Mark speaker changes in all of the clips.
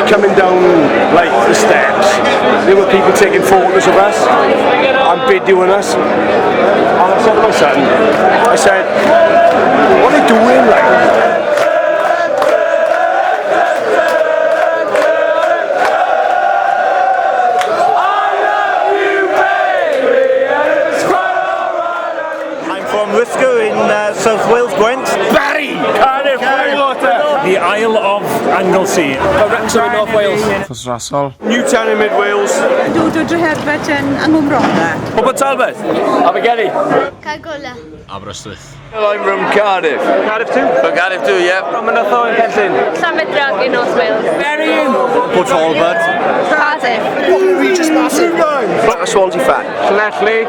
Speaker 1: coming down like the steps, there were people taking photos of us and videoing us. And I said to my son, I said, what are they doing like?
Speaker 2: From Risco in South Wales, Gwent.
Speaker 1: Barry! Cardiff!
Speaker 3: The Isle of Anglesey.
Speaker 1: Wrexham in North Wales.
Speaker 4: Rasol.
Speaker 1: Newtown in Mid Wales.
Speaker 5: Dod o Herbert yn Angwmroda.
Speaker 1: Robert Talbot. Abergele.
Speaker 6: Cagola.
Speaker 4: Aberystwyth.
Speaker 1: I'm from Cardiff. Cardiff too? From Cardiff too, yeah. From Mynyddol in Penllyn.
Speaker 6: Llanbedrog in North Wales.
Speaker 1: Berrien.
Speaker 2: Port Talbot.
Speaker 6: Cardiff.
Speaker 1: Regis Massive. Swansea Fat. Llanelli.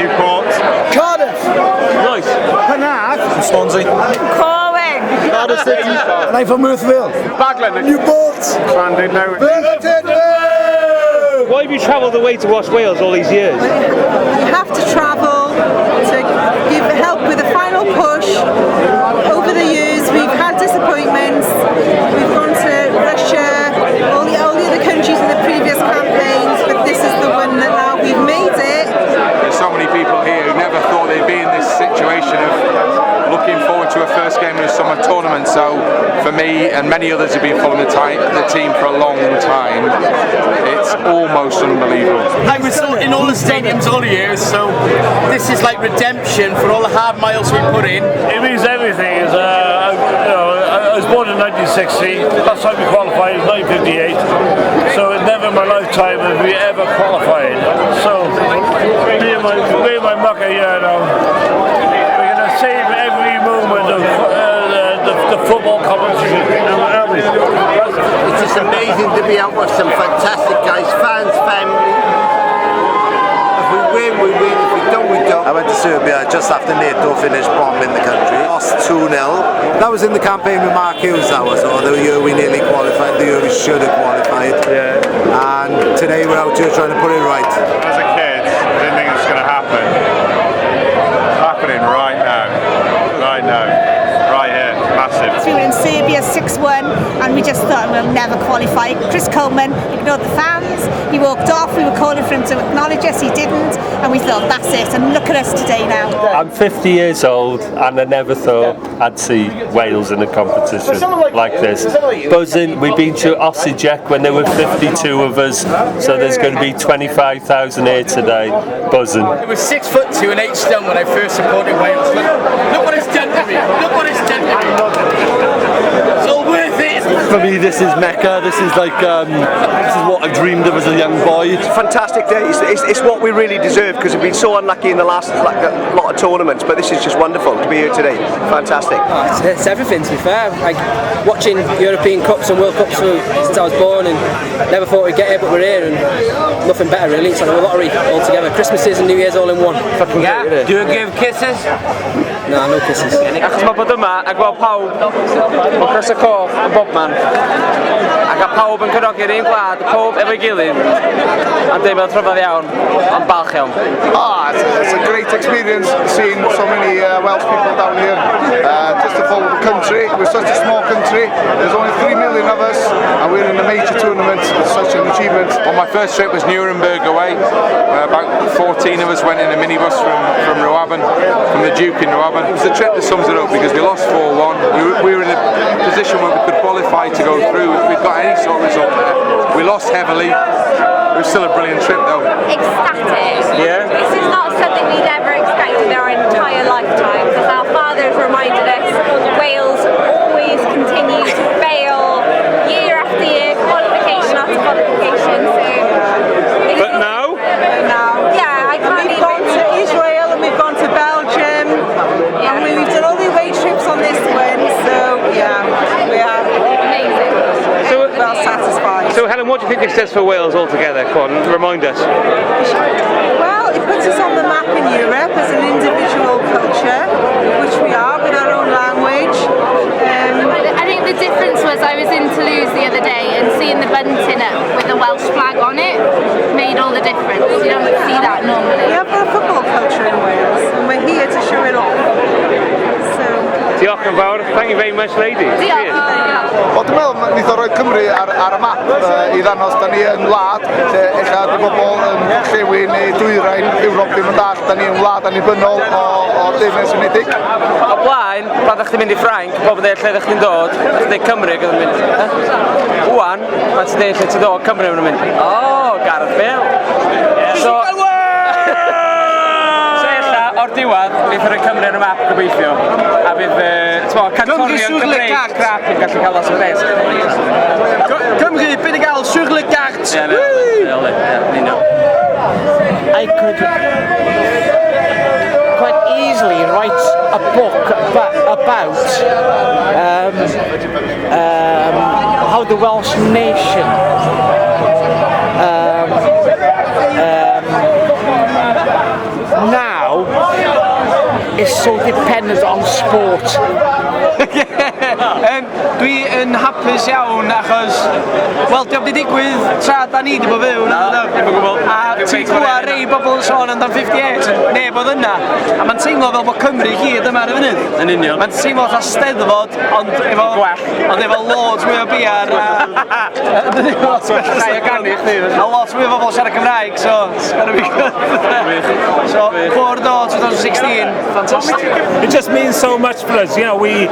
Speaker 1: Newport. Cardiff. Nice.
Speaker 2: Penarth. Swansea.
Speaker 5: Corwin.
Speaker 2: Cardiff City. And I'm from Mirthville.
Speaker 1: Baglan.
Speaker 2: Newport.
Speaker 1: Llandudno.
Speaker 3: Why have you travelled away to watch Wales all these years?
Speaker 5: You have to travel to give help with the final push. Over the years, we've had disappointments. We've gone to Russia, all the other countries in the previous campaigns, but this is the one that now we've made it.
Speaker 7: There's so many people here who never thought they'd be in this situation of looking forward to a first game of the summer tournament. So for me and many others who've been following the team for a long time, it's almost unbelievable.
Speaker 8: I was in all the stadiums all the years, so this is like redemption for all the hard miles we put in.
Speaker 3: It means everything. I was born in 1960. Last time we qualified was 1958. So never in my lifetime have we ever qualified. So me and my mucker here now, we're going to save every moment of the football competition.
Speaker 8: It's just amazing to be out with some fantastic guys, fans, family. If we win, we win. If we don't, we don't.
Speaker 2: I went to Serbia just after NATO finished bombing the country. Lost 2-0. That was in the campaign with Mark Hughes, that was, or the year we nearly qualified, the year we should have qualified.
Speaker 1: Yeah.
Speaker 2: And today we're out here trying to put it right.
Speaker 7: As a kid, I didn't think it was going to happen. It's happening right now. Right now. Right here. Massive.
Speaker 5: We were in Serbia 6-1 and we just thought we'll never qualify. Chris Coleman ignored the fans, he walked off, we were calling for him to acknowledge us, he didn't, and we thought that's it, and look at us today now.
Speaker 3: I'm 50 years old and I never thought I'd see Wales in a competition like this. Buzzing, we've been to Osijek when there were 52 of us, so there's going to be 25,000 here today. Buzzing.
Speaker 8: I was 6'2" and 8 stone when I first supported Wales. Look what it's done to me. Look what it's done to me. It's all worth it.
Speaker 4: For me, this is Mecca. This is like this is what I dreamed of as a young boy.
Speaker 1: It's a fantastic day. It's what we really deserve because we've been so unlucky in the last lot of tournaments, but this is just wonderful to be here today. Fantastic.
Speaker 9: It's everything, to be fair. Like watching European Cups and World Cups since I was born, and never thought we'd get here, but we're here, and nothing better really. It's like a lottery altogether. Christmases and New Year's all in one.
Speaker 8: Yeah. Do you give kisses?
Speaker 9: No, no kisses.
Speaker 10: Achos mae bod yma a gweld pawb o Cres y Coch yn bobman ac a pawb yn cefnogi'r un gwlad, pawb efo'i gilydd a dweud mewn tryfod iawn, ond balch iawn.
Speaker 7: It's a great experience seeing so many Welsh people down here just to follow the country. We're such a small country, there's only 3 million of us and we're in a major tournament. It's such an achievement. Well, my first trip was Nuremberg away. About 14 of us went in a minibus from Roaben, from the Duke in Roaben. It was the trip that sums it up because we lost 4-1. We were in a position where we could qualify to go through if we'd got any sort of result there. We lost heavily. It was still a brilliant trip though.
Speaker 6: Ecstatic.
Speaker 7: Yeah?
Speaker 6: This is not something we'd ever expected in our entire lifetimes. As our fathers reminded us, Wales always continue to fail year after year, qualification after qualification.
Speaker 1: But now?
Speaker 6: Yeah, I can't
Speaker 5: We've gone to Israel and we've gone to Belgium, and we've done all the away trips on this one, so yeah, we are
Speaker 6: amazing.
Speaker 5: well satisfied.
Speaker 3: So Helen, what do you think this does for Wales altogether? Come on, remind us.
Speaker 5: Well, it puts us on the map in Europe as an individual culture, which we are, with our own language.
Speaker 6: I think the difference was I was in Toulouse the other day and seeing the bunting up with the Welsh flag on it made all the difference. You don't see that normally.
Speaker 5: We have a football culture in Wales, and we're here to show it off. So.
Speaker 3: Diolch yn fawr. Thank you very much, ladies.
Speaker 6: Diolch.
Speaker 7: Wel, dwi'n meddwl wnaeth o roi Cymru ar y map i ddangos da ni yn wlad lle eich di bobl yn llewi neu dwyrain Ewrop ddim yn dall, da ni yn wlad annibynnol o Deyrnas Unedig.
Speaker 10: O blaen, pan ddech chi'n mynd i Ffrainc, pobl yn dweud lle ddech chi'n dod, ddech chi'n dweud Cymru ac yn mynd. Wan, pan ti'n dweud lle ti'n dod, Cymru yn mynd. O, Gareth Bale. So o'r diwedd, wneith rhoi Cymru yn y map gobeithio. A bydd, cantorion Cymreig crap yn gallu cael os o beth.
Speaker 9: Cymru, byd i gael sur le carte!
Speaker 11: I could quite easily write a book about how the Welsh nation now is so dependent on sport.
Speaker 9: Dwi yn hapus iawn achos, wel, diolch wedi digwydd tra da ni wedi bod fyw. A ti'n clywed rei bobl yn sôn amdan 58, neb oedd yna. A mae'n teimlo fel bod Cymru gyd yma ar y funud.
Speaker 10: Yn union.
Speaker 9: Mae'n teimlo fatha Steddfod, ond efo loads mwy o biar. A lot mwy o bobl siarad Cymraeg, so it's gonna be good. So, Bwrdd o 2016, fantastic.
Speaker 12: It just means so much for us. You know, we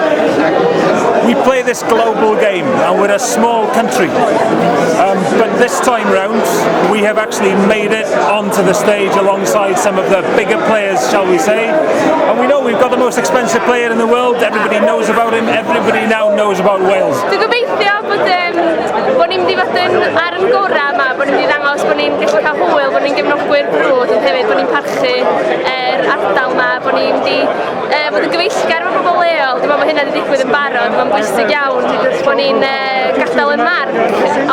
Speaker 12: play this global game and we're a small country, but this time round we have actually made it onto the stage alongside some of the bigger players, shall we say, and we know we've got the most expensive player in the world. Everybody knows about him, everybody now knows about Wales.
Speaker 6: Dwi'n gobeithio bod ni'n mynd i fod yn ar yn gorau yma, bod ni'n mynd i ddangos bod ni'n gallu cael hwyl, bod ni'n gefnogwyr brwd, ond hefyd bod ni'n parchu ardal yma, bod ni'n mynd i fod yn gyfeillgar efo bobl leol. Dwi'n meddwl bod hynna wedi digwydd yn barod, mae'n bwysig iawn bod ni'n gadael y marc,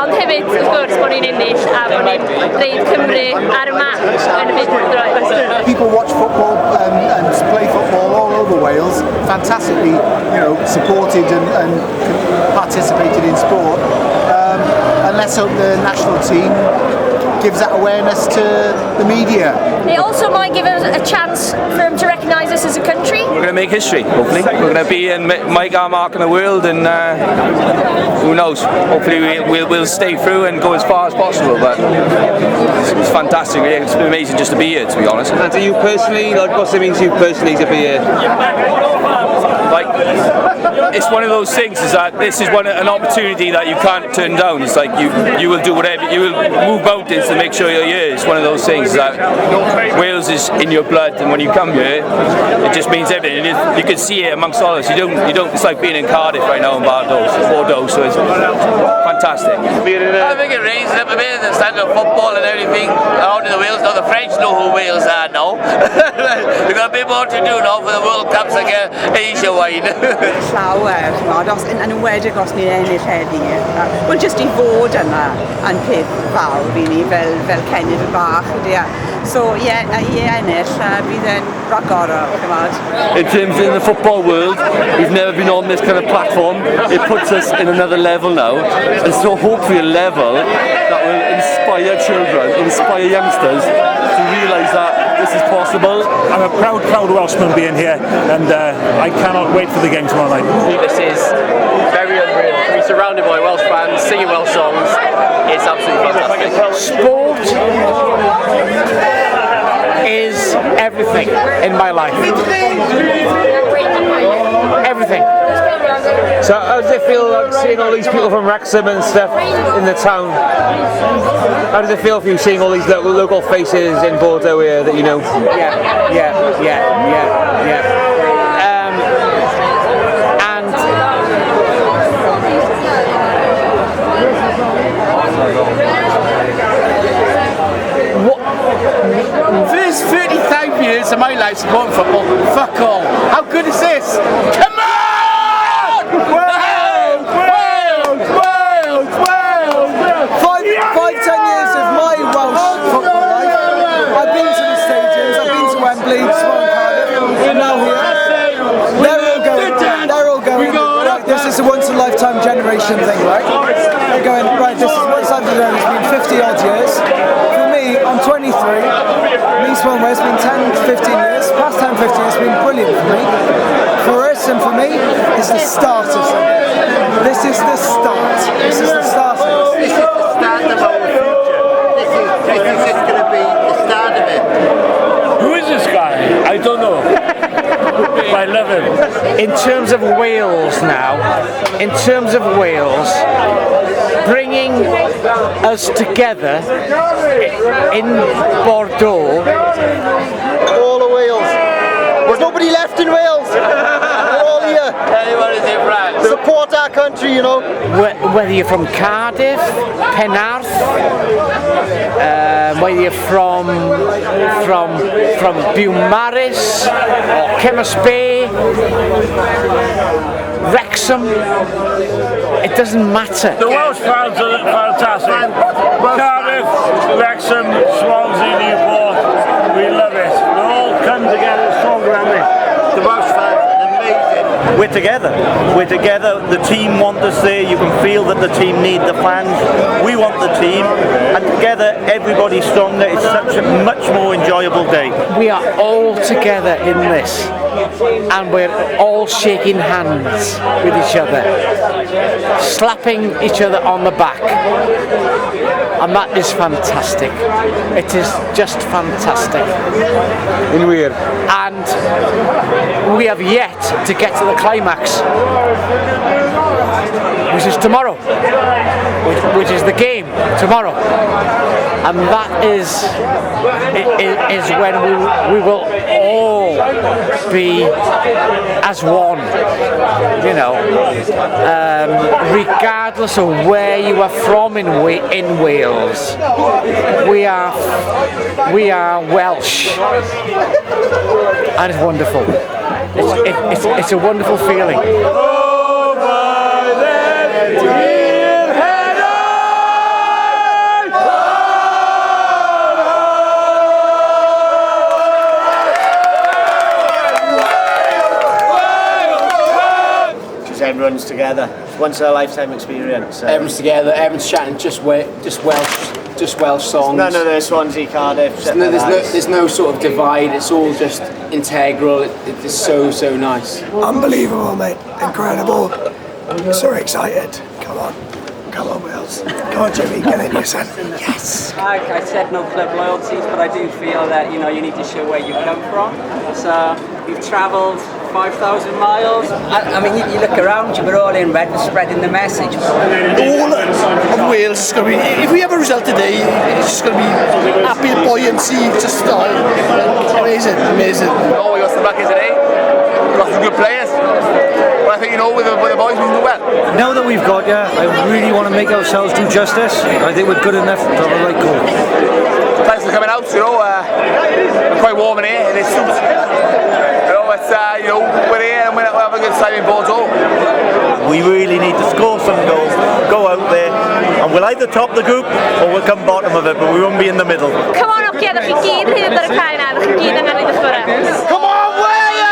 Speaker 6: ond hefyd, wrth gwrs, bod ni'n ennill a bod ni'n reid Cymru ar y map yn y byd droed.
Speaker 2: People watch football and play football all over Wales, fantastically, supported and participated in sport. And let's hope the national team gives that awareness to the media.
Speaker 6: It also might give us a chance for them to recognise us as a country.
Speaker 13: We're going to make history, hopefully. We're going to be and make our mark in the world, and who knows? Hopefully we'll stay through and go as far as possible. But it's fantastic. It's been amazing just to be here, to be honest.
Speaker 10: And to you personally, what's it mean to you personally to be here?
Speaker 13: It's one of those things. Is that this is an opportunity that you can't turn down. It's like you will do whatever. You will move mountains to make sure you're here. It's one of those things that Wales is in your blood, and when you come here, it just means everything. And you can see it amongst all of us. You don't. It's like being in Cardiff right now in Bordeaux. So it's fantastic.
Speaker 14: I think it raises up a bit the standard of football and everything out in the Wales. Now the French know who Wales are now. We've got a bit more to do now for the World Cups like Asia wide.
Speaker 5: Llawer, yn enwedig os ni'n ennill heddi. Wel, jyst I fod yna yn peth fawr I ni fel cenedl bach. So, I ennill, bydd e'n ragorol,
Speaker 4: In terms in the football world, we've never been on this kind of platform. It puts us in another level now, and so hopefully a level that will inspire children, inspire youngsters to realise that this is possible.
Speaker 12: I'm a proud Welshman being here, and I cannot wait for the game tomorrow night.
Speaker 15: This is very unreal. To be surrounded by Welsh fans, singing Welsh songs, it's absolutely fantastic.
Speaker 11: Sport is everything in my life. Everything.
Speaker 10: So how does it feel like seeing all these people from Wrexham and stuff in the town? How does it feel for you seeing all these local faces in Bordeaux here that you know?
Speaker 11: Yeah.
Speaker 15: First 35 years of my life supporting football, fuck all. How good is this? Come on! Wales!
Speaker 9: 10 years of my Welsh football life. I've been to the stadiums, I've been to Wembley, Swan Cardiff, we're now here. They're all going, right, this is a once in a lifetime generation thing, right? They're going, right, this is once I've done, it's been 50 odd years. For me, I'm 23, me Swan West, it's been 10 to 15 years, past 10, 15 years, it's been brilliant for me. For us and for me, it's the start of something.
Speaker 16: This is the start. This is the start of it.
Speaker 8: This is the start of our future. This is just going to be the start of it.
Speaker 3: Who is this guy? I don't know. I love him.
Speaker 11: In terms of Wales now, bringing us together in Bordeaux.
Speaker 16: All of Wales. There's nobody left in Wales. We're all here.
Speaker 14: Anyone is in France.
Speaker 16: Support our country, you know.
Speaker 11: Whether you're from Cardiff, Penarth, whether you're from Beaumaris or Kemys Bay, Wrexham, it doesn't matter.
Speaker 3: The Welsh fans are fantastic. Cardiff, Wrexham, Swansea, Newport, we love it. We all come together stronger, aren't we?
Speaker 8: The Welsh fans are amazing.
Speaker 17: We're together. We're together. The team want us there. You can feel that the team need the fans. We want the team. And together, everybody's stronger. It's such a much more enjoyable day.
Speaker 11: We are all together in this, and we're all shaking hands with each other, slapping each other on the back, and that is fantastic. It is just fantastic.
Speaker 17: In where?
Speaker 11: And we have yet to get to the climax, which is tomorrow, which is the game tomorrow, and that is when we will all be as one, you know, regardless of where you are from in Wales. We are Welsh, and it's wonderful. It's a wonderful feeling.
Speaker 17: Everyone's together. It's once in a lifetime experience.
Speaker 15: Everyone's together. Everyone's chatting just Welsh songs.
Speaker 17: None of the Swansea, Cardiff.
Speaker 15: There's no sort of divide. It's all just integral. It's so nice.
Speaker 16: Unbelievable, mate. Incredible. So excited. Come on, Wales. Come on, Jimmy. Get in, your son. Yes.
Speaker 18: Like I said, no club loyalties, but I do feel that you need to show where you come from. So we've travelled 5,000 miles. I mean, you look around you, we're all in red, we're spreading the message.
Speaker 16: All of Wales is going to be, if we have a result today, it's just going to be happy, buoyancy, just amazing.
Speaker 14: Oh, we got some lucky today. We got some good players. But I think, with the boys, we do well.
Speaker 17: Now that we've got you, I really want to make ourselves do justice. I think we're good enough to have a right goal.
Speaker 14: Thanks for coming out, we're quite warm in here, and it's we're here and we're having a good time in Bordeaux.
Speaker 17: We really need to score some goals, go out there, and we'll either top the group or we'll come bottom of it, but we won't be in the middle.
Speaker 6: Come on, okay, ddech chi gyd hyd ar y cae na, ddech chi gyd angen i ddysgwrdd.
Speaker 17: Come on, Wales!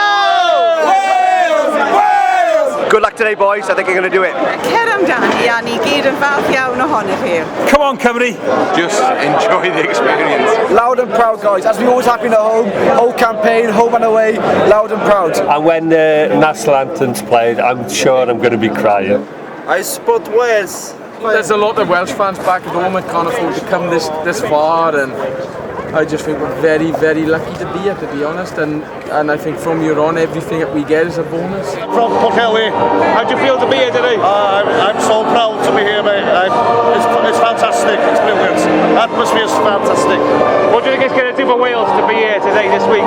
Speaker 17: Good luck today, boys. I think you're going to do it.
Speaker 5: Cer amdani a ni gyd yn falch iawn ohonych chi.
Speaker 12: Come on, Cymru.
Speaker 7: Just enjoy the experience.
Speaker 16: Loud and proud, guys. As we always have been at home, whole campaign, home and away, loud and proud.
Speaker 19: And when the national anthem's played, I'm sure I'm going to be crying.
Speaker 17: I support Wales.
Speaker 10: There's a lot of Welsh fans back at home and can't afford to come this far, and I just think we're very, very lucky to be here, to be honest, and I think from here on everything that we get is a bonus.
Speaker 1: From Pwllheli, how do you feel to be here today? I'm so proud to be here, mate. It's fantastic, it's brilliant. The atmosphere is fantastic. What do you think it's going to do for Wales to be here today, this week?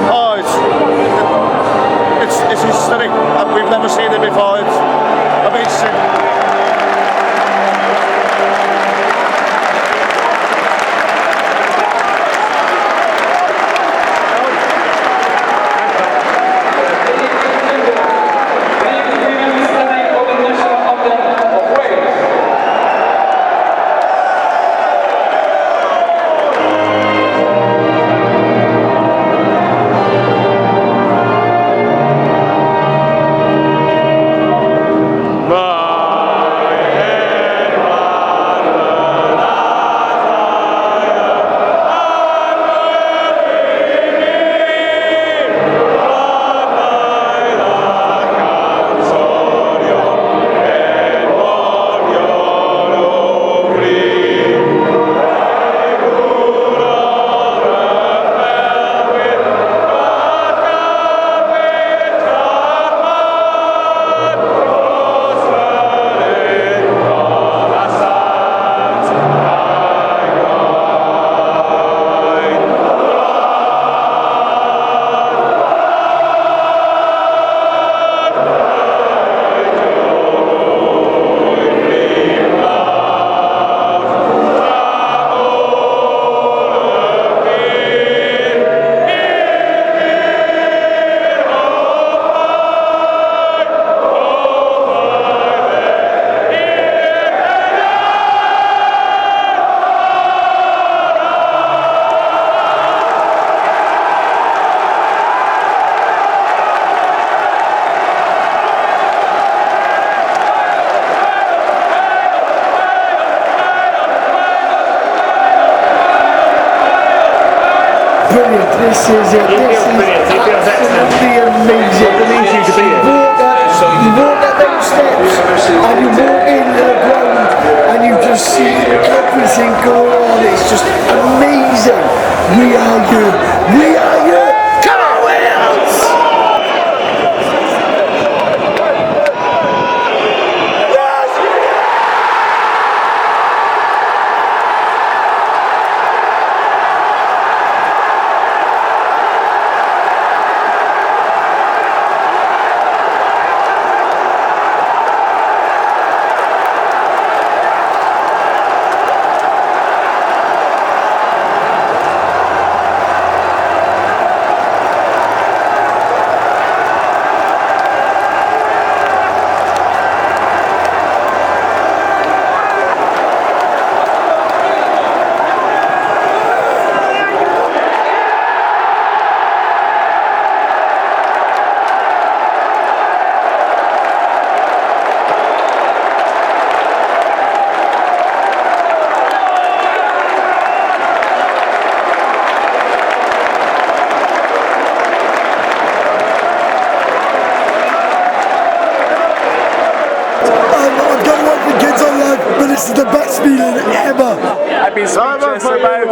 Speaker 1: Oh, it's historic. We've never seen it before. It's amazing.
Speaker 16: This is it. This is absolutely amazing. You walk up those steps and you walk into the ground and you just see everything going on. It's just amazing. We are here. We are here. Come on, Wales! This is the best feeling ever.
Speaker 19: I've been speechless about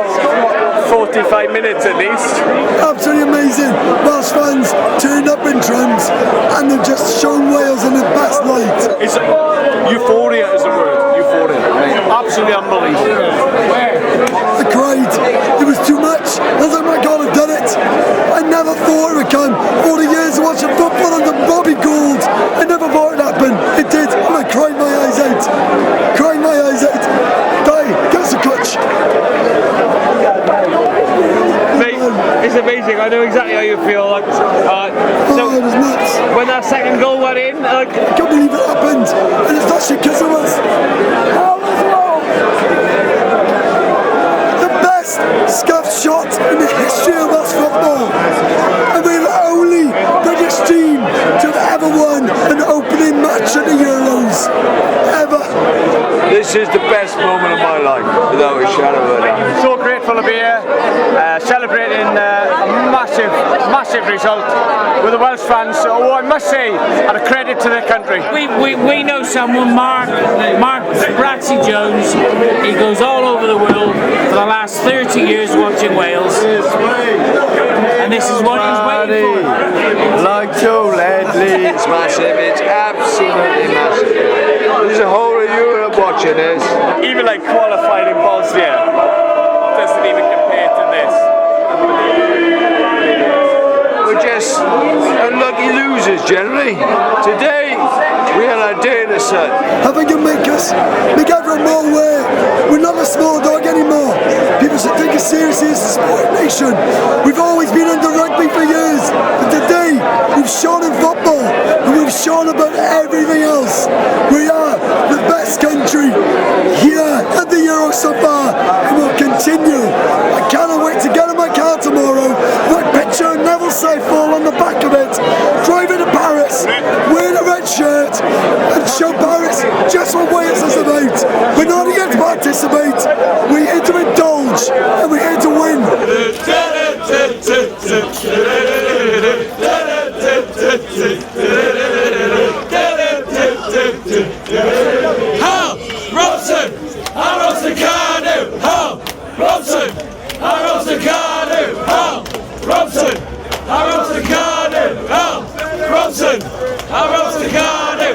Speaker 19: 45 minutes at least.
Speaker 16: Absolutely amazing. Welsh fans turned up in drums and they've just shown Wales in the best light.
Speaker 1: It's euphoria is the word. Euphoria. Absolutely unbelievable.
Speaker 16: I cried. It was too much. I was like, my God, I've done it. I never thought it would come. All the years of watching football under Bobby Gould, I never thought it happened. It did. And I cried my eyes out. Cried my eyes out. Die. Give us a clutch.
Speaker 10: Mate, it's amazing. I know exactly how you feel. Like, so
Speaker 16: it was nuts.
Speaker 10: When that second goal went in, like,
Speaker 16: I can't believe it happened. And it's not shit because of us. How was wrong? The best scuffed shot in the history of Welsh football. And we're the only British team to have ever won an opening match at the Euros. Ever.
Speaker 20: This is the best moment of my life, without a shadow of a doubt.
Speaker 10: so grateful to be here, celebrating a massive result with the Welsh fans. So I must say, are a credit to the country.
Speaker 21: We know someone, Mark Braxy Jones. He goes all over the world for the last 30 years watching Wales, and this is what he's waiting for.
Speaker 20: Like Joe Ledley, it's massive. It's absolutely massive. There's a whole of Europe watching this.
Speaker 19: Even like qualified in Bosnia doesn't even compare to this.
Speaker 20: We're just unlucky losers generally. Today, we are a day in the sun.
Speaker 16: I think it make everyone more aware. We're not a small dog anymore. People should take us seriously as a sport nation. We've always been under rugby for years, but today we've shown in football and we've shown about everything else. We are the best country here at the Euro so far, and we'll continue. I cannot wait to get in my car tomorrow with a picture of Neville Southall on the back of it, driving to Paris, wearing a red shirt, and show Paris just what Wales is about. We're not here to participate, we're here to indulge, and we're here to win.
Speaker 22: Hal Robson, Hal Robson Cardew, Hal Robson, Hal Robson Cardew, Hal Robson, Hal Robson Cardew, Hal Robson, Hal Robson Cardew.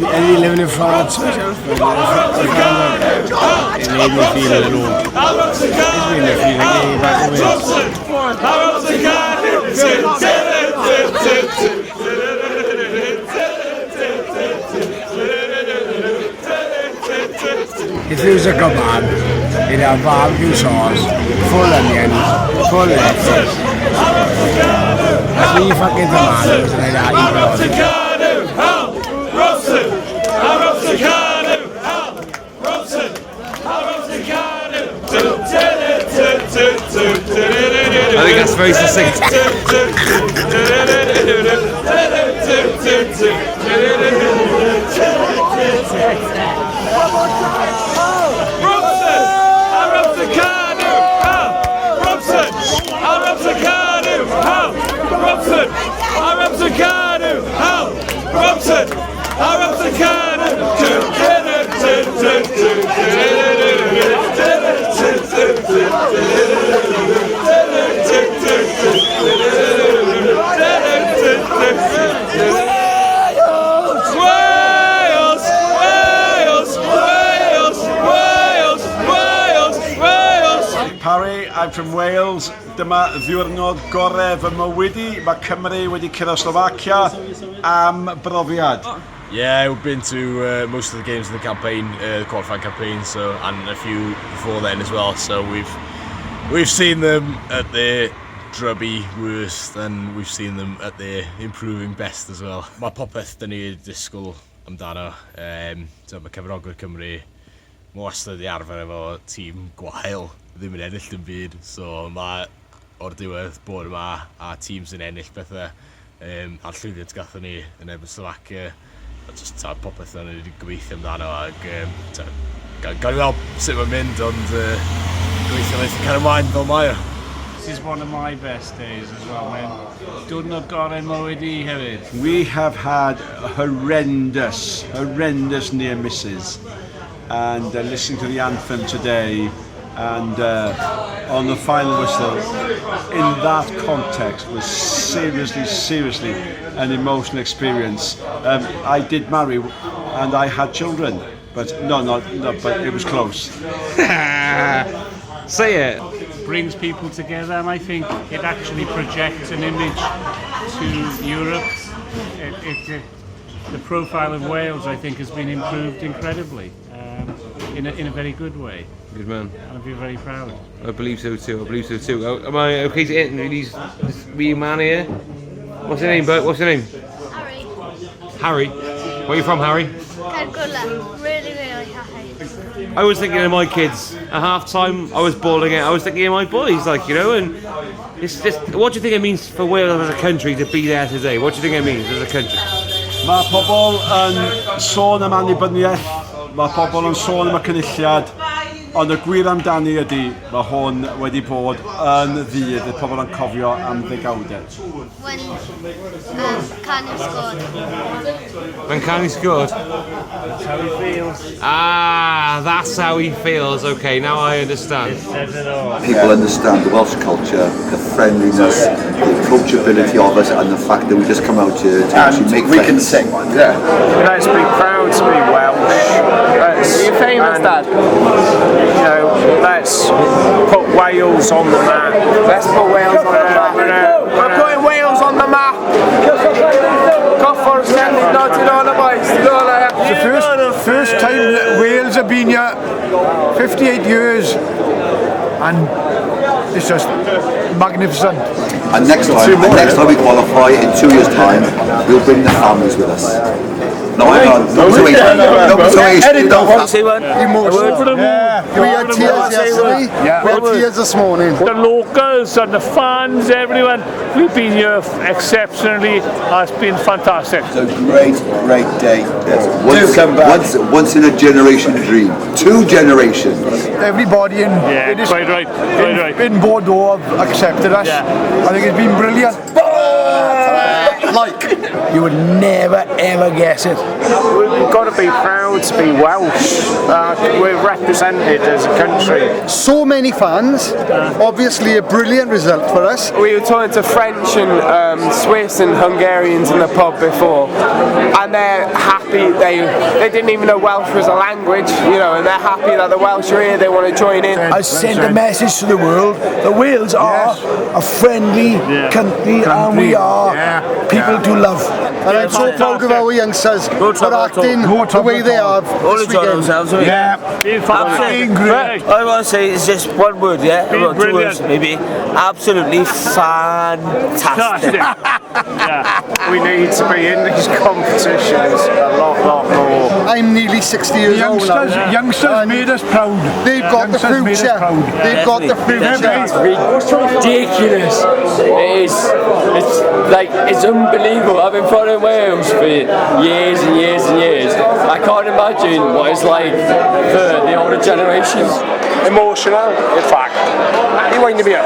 Speaker 23: And you living in France myself? It made me feel alone. It made me feel like getting back to If it was a kebab, it'd have barbecue sauce, full onions, full lettuce, three fucking tomatoes, and I'd eat it all.
Speaker 20: I think
Speaker 2: think that's very succinct.
Speaker 4: Parry, I'm from Wales. Dyma ddiwrnod gorau fy mywyd i. Mae Cymru wedi cyrraedd Slovacia am brofiad.
Speaker 19: Yeah, we've been to most of the games in the campaign, the qualifying campaign, so and a few before then as well. So we've seen them at their drubby worst, and we've seen them at their improving best as well. Mae popeth dyn ni disgwyl amdano. So mae Cefnogwr Cymru wastad i arfer efo tîm gwael, ddim yn ennill dim byd. So mae o'r diwedd bod yma a tîms yn ennill bethau a'r llwyddiant gathon ni yn efo Slovacia. Just popeth o'n wedi gobeithio amdano ag gael i weld sut mae'n mynd, ond gobeithio mae'n cael ymlaen fel mae o.
Speaker 21: This is one of my best days as well, man. Diwrnod gorau mywyd i hefyd.
Speaker 4: We have had horrendous near misses, and listening to the anthem today and on the final whistle in that context was seriously an emotional experience. I did marry and I had children, but no, but it was close.
Speaker 21: Say it. Brings people together, and I think it actually projects an image to Europe. The profile of Wales, I think, has been improved incredibly in a very good way.
Speaker 2: Good man.
Speaker 21: And I feel very proud.
Speaker 2: I believe so too. Am I okay to introduce this wee man here? What's your name, Bert? What's your name?
Speaker 13: Harry.
Speaker 2: Harry. Where are you from, Harry?
Speaker 13: Caergwrle. Really happy.
Speaker 2: I was thinking of my kids. At half time, I was bawling it. I was thinking of my boys, like, you know, and it's just, what do you think it means for Wales as a country to be there today? What do you think it means as a country?
Speaker 4: Mae pobl yn sôn am annibyniaeth, mae pobl yn sôn am y cynulliad, ond y gwir amdani ydy, mae hwn wedi bod yn ddydd, y pobl yn cofio am ddegawdau.
Speaker 13: When Canu scored.
Speaker 2: When Canu scored?
Speaker 21: That's how he feels.
Speaker 2: Ah, that's how he feels. Okay, now I understand.
Speaker 24: People understand the Welsh culture, the friendliness, the approachability of us, and the fact that we just come out here to actually make friends. We can sing. Yeah.
Speaker 25: Let's be proud to be Welsh. Are you famous, Dad? You know, let's put Wales on the map. Let's put Wales on the map. We're putting Wales on the map.
Speaker 26: It's the first time that Wales have been here, 58 years, and it's just magnificent.
Speaker 24: And next time we qualify in 2 years' time, we'll bring the families with us. No, hang on. Don't do
Speaker 26: We had tears yesterday. We had tears this morning.
Speaker 3: The locals and the fans, everyone, we've been here exceptionally. It's been fantastic.
Speaker 24: It's a great day. Once in a generation dream. 2 generations.
Speaker 26: Everybody in in Bordeaux have accepted us. I think it's been brilliant. Like, you would never ever guess it.
Speaker 25: We've got to be proud to be Welsh. We're represented as a country.
Speaker 26: So many fans, obviously a brilliant result for us.
Speaker 25: We were talking to French and Swiss and Hungarians in the pub before, and they're happy. They didn't even know Welsh was a language, you know, and they're happy that the Welsh are here. They want to join in.
Speaker 26: I send a message to the world that Wales are a friendly country, and we are. People do
Speaker 16: genuine love.
Speaker 7: And I'm so proud of our youngsters for acting the way they have this weekend.
Speaker 17: I want to say it's just one word, yeah? Well, 2 words, maybe. Absolutely fantastic.
Speaker 1: Yeah, we need to be in these competitions a lot more.
Speaker 7: I'm nearly 60 years old now.
Speaker 26: Youngsters made us proud.
Speaker 7: They've got the future. They've got the future.
Speaker 8: Ridiculous. It's unbelievable. I've been following Wales for years and years and years. I can't imagine what it's like for the older generations.
Speaker 1: Emotional, in fact. He winded me up.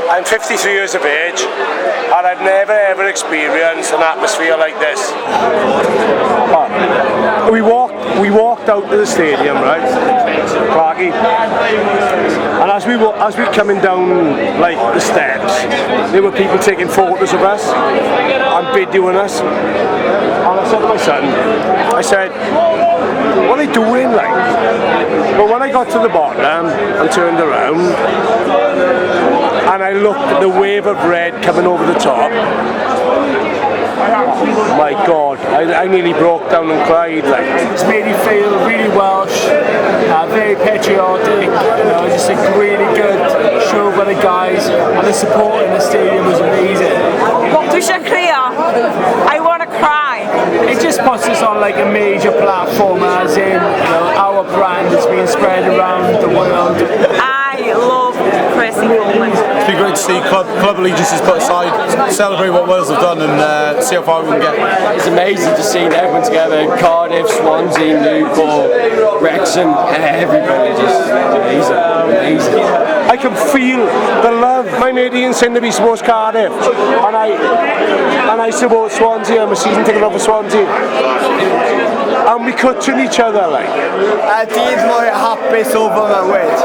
Speaker 1: I'm 53 years of age, and I've never ever experienced an atmosphere like this. We walked out to the stadium, right, Clarky, and as we coming down like the steps, there were people taking photos of us and videoing us. And I said to my son, I said, what are they doing like? But when I got to the bottom and turned around, and I looked at the wave of red coming over the top, my God, I nearly broke down and cried. Like,
Speaker 21: it's made me feel really Welsh, very patriotic. Just a really good show by the guys, and the support in the stadium was amazing. I want to cry. It just puts us on like a major platform, as in our brand is being spread around the world.
Speaker 5: I love Chrissy Coleman.
Speaker 9: It's been great to see club allegiances put aside, celebrate what Wales have done, and see how far we can get.
Speaker 8: It's amazing to see everyone together. Cardiff, Swansea, Newport, Wrexham, everybody just amazing.
Speaker 1: I can feel the love. My mate Ian saying that he supports Cardiff, and I support Swansea. I'm a season ticket for Swansea, and we cutting each other like.
Speaker 11: Dydd mwy hapus o fy mywyd.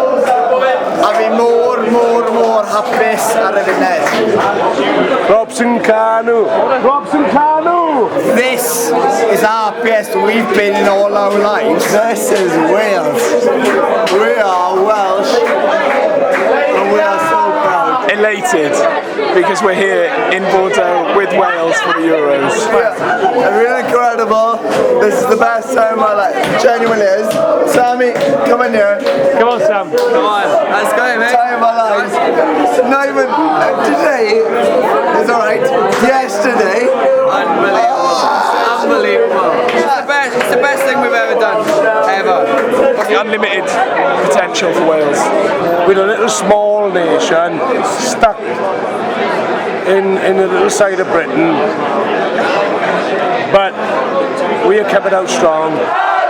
Speaker 11: A fi more hapus ar y funud.
Speaker 1: Robson Canu!
Speaker 11: This is the happiest we've been in all our lives. This is Wales. We are Welsh. And we are so proud.
Speaker 9: Elated because we're here in Bordeaux with Wales for the Euros.
Speaker 11: Really incredible. This is the best time of my life. Genuinely is. Sammy, come in here.
Speaker 1: Come on, Sam.
Speaker 11: Come on. Let's go, mate. Time of my life. Not even today. It's alright. Yesterday. Unbelievable. It's the best thing we've ever done. Ever.
Speaker 9: The unlimited potential for Wales.
Speaker 1: We're a little small nation stuck in a little side of Britain, but we are coming out strong.
Speaker 22: I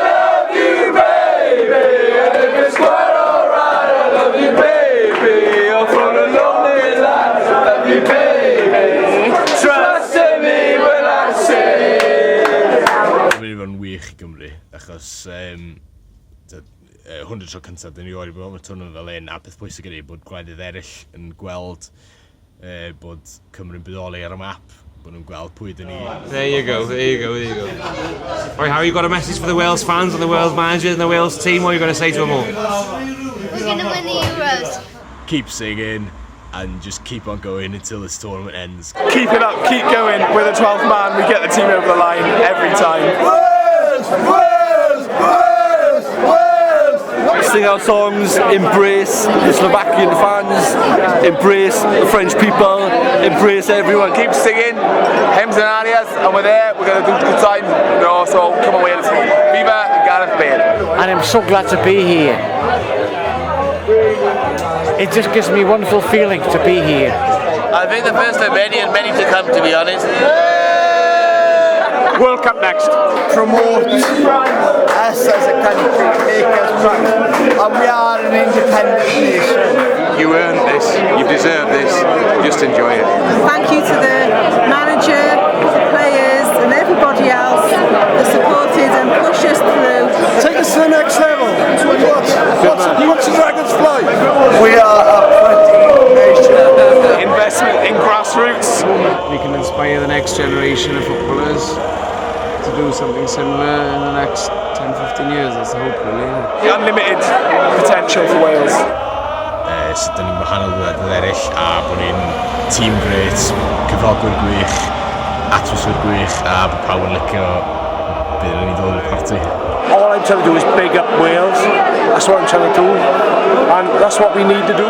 Speaker 22: love you, baby, and if it's quite alright, I love you, baby. You're from a lonely life, I love you, baby. Trust in me when I say.
Speaker 19: Mae'n mynd i fod yn wych i Gymru, achos 100 tro cyntaf, dyn ni wedi bod yn y twrnament fel un, a beth pwysig ydy bod gwledydd eraill yn gweld bod Cymru'n bodoli ar y map, bod nhw'n gweld pwy dyn ni.
Speaker 2: There you go. Right, Harry, you got a message for the Wales fans and the Wales manager and the Wales team? What are you going to say to them all?
Speaker 13: We're going to win the Euros.
Speaker 19: Keep singing and just keep on going until this tournament ends.
Speaker 9: Keep it up, keep going. We're the 12th man, we get the team over the line every time.
Speaker 11: Sing our songs, embrace the Slovakian fans, embrace the French people, embrace everyone.
Speaker 9: Keep singing, hymns and arias, and we're there, we're going to do good time. So come on, Wales. Viva Gareth Bale.
Speaker 14: And I'm so glad to be here. It just gives me a wonderful feeling to be here.
Speaker 11: I think the first of many and many to come, to be honest.
Speaker 1: World Cup next.
Speaker 11: Promote us as a country, make us proud. And we are an independent nation.
Speaker 9: You earned this, you deserve this, just enjoy it.
Speaker 5: Thank you to the manager, the players and everybody else that supported and pushed us through.
Speaker 11: Take us to the next level. Watch the Dragons fly. We are a pretty nation.
Speaker 9: Investment in grassroots.
Speaker 2: We can inspire the next generation of footballers to do something similar in the next 10-15 years, that's the hope really.
Speaker 9: The unlimited potential for Wales.
Speaker 19: Sut dyn ni'n wahanol gwledydd eraill a bod ni'n tîm gret, cyflogwyr gwych, atmosffer gwych a bod pawb yn licio beth yn ei ddod i'r parti.
Speaker 1: All I'm trying to do is big up Wales. That's what I'm trying to do, and that's what we need to do.